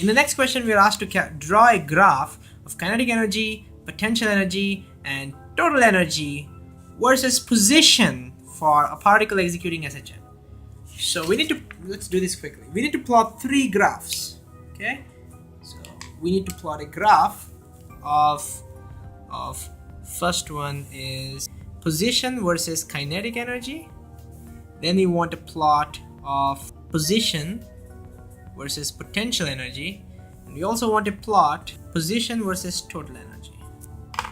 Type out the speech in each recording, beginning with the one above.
In the next question, we are asked to draw a graph of kinetic energy, potential energy, and total energy versus position for a particle executing SHM. So we need to, let's do this quickly. We need to plot 3 graphs, okay? So we need to plot a graph of first one is position versus kinetic energy. Then we want a plot of position versus potential energy. And we also want a plot position versus total energy.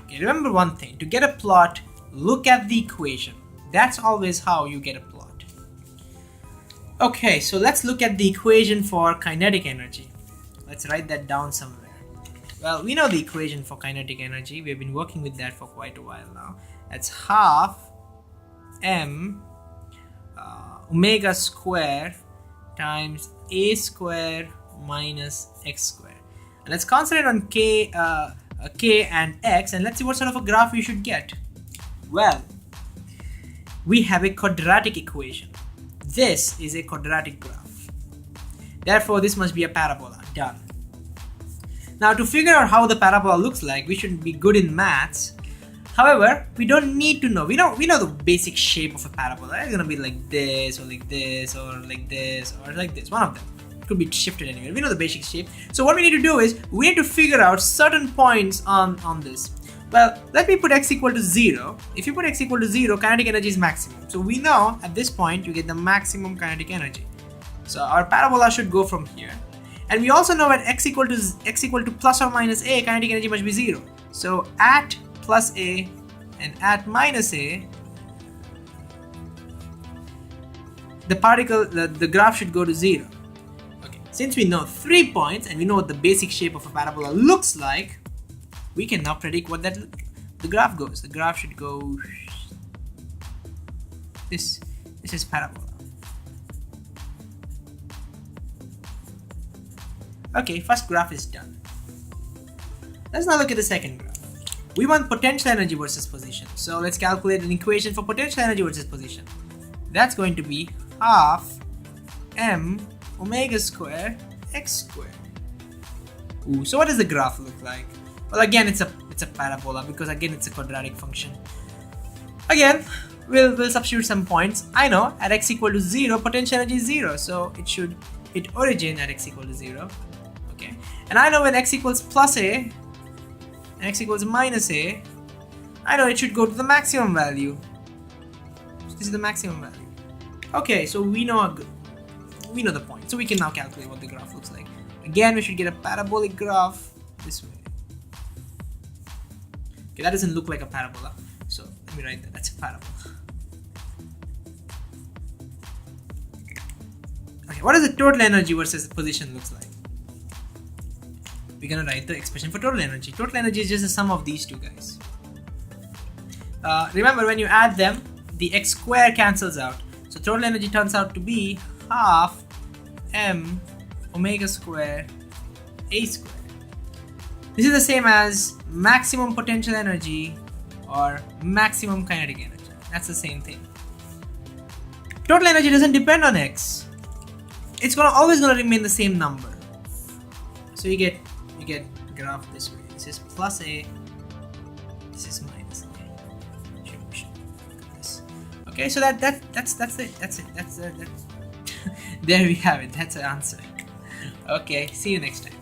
Okay, remember one thing, to get a plot, look at the equation. That's always how you get a plot. Okay, so let's look at the equation for kinetic energy. Let's write that down somewhere. Well, we know the equation for kinetic energy. We've been working with that for quite a while now. That's half m omega square times a square minus x square. And let's concentrate on k and x, and let's see what sort of a graph we should get. Well, we have a quadratic equation. This is a quadratic graph. Therefore, this must be a parabola. Done. Now, to figure out how the parabola looks like, we should be good in maths. However, we don't need to know. We know the basic shape of a parabola. It's gonna be like this, or like this, or like this, or like this. One of them. It could be shifted anywhere. We know the basic shape. So what we need to do is we need to figure out certain points on this. Well, let me put x equal to 0. If you put x equal to 0, kinetic energy is maximum. So we know at this point you get the maximum kinetic energy. So our parabola should go from here. And we also know at x equal to plus or minus a, kinetic energy must be 0. So at plus a and at minus a, the graph should go to 0. Okay. Since we know 3 points and we know what the basic shape of a parabola looks like, we can now predict what the graph goes. The graph should go. This is parabola. Okay, first graph is done. Let's now look at the second graph. We want potential energy versus position. So let's calculate an equation for potential energy versus position. That's going to be half m omega square x square. Ooh, so what does the graph look like? Well, again, it's a parabola because again it's a quadratic function. Again, we'll substitute some points. I know at x equal to 0, potential energy is 0, so it origin at x equal to 0. Okay, and I know when x equals plus a and x equals minus a, I know it should go to the maximum value. This is the maximum value. Okay, so we know the point, so we can now calculate what the graph looks like. Again, we should get a parabolic graph this way. Okay, that doesn't look like a parabola, so let me write that. That's a parabola. Okay, what does the total energy versus position looks like? We're gonna write the expression for total energy. Total energy is just the sum of these two guys. Remember, when you add them, the x square cancels out. So total energy turns out to be half m omega square a square. This is the same as maximum potential energy or maximum kinetic energy. That's the same thing. Total energy doesn't depend on x. It's always gonna remain the same number. So you get graph this way. This is plus a. This is minus a. This. Okay, so that's it. That's it. There we have it. That's the answer. Okay, see you next time.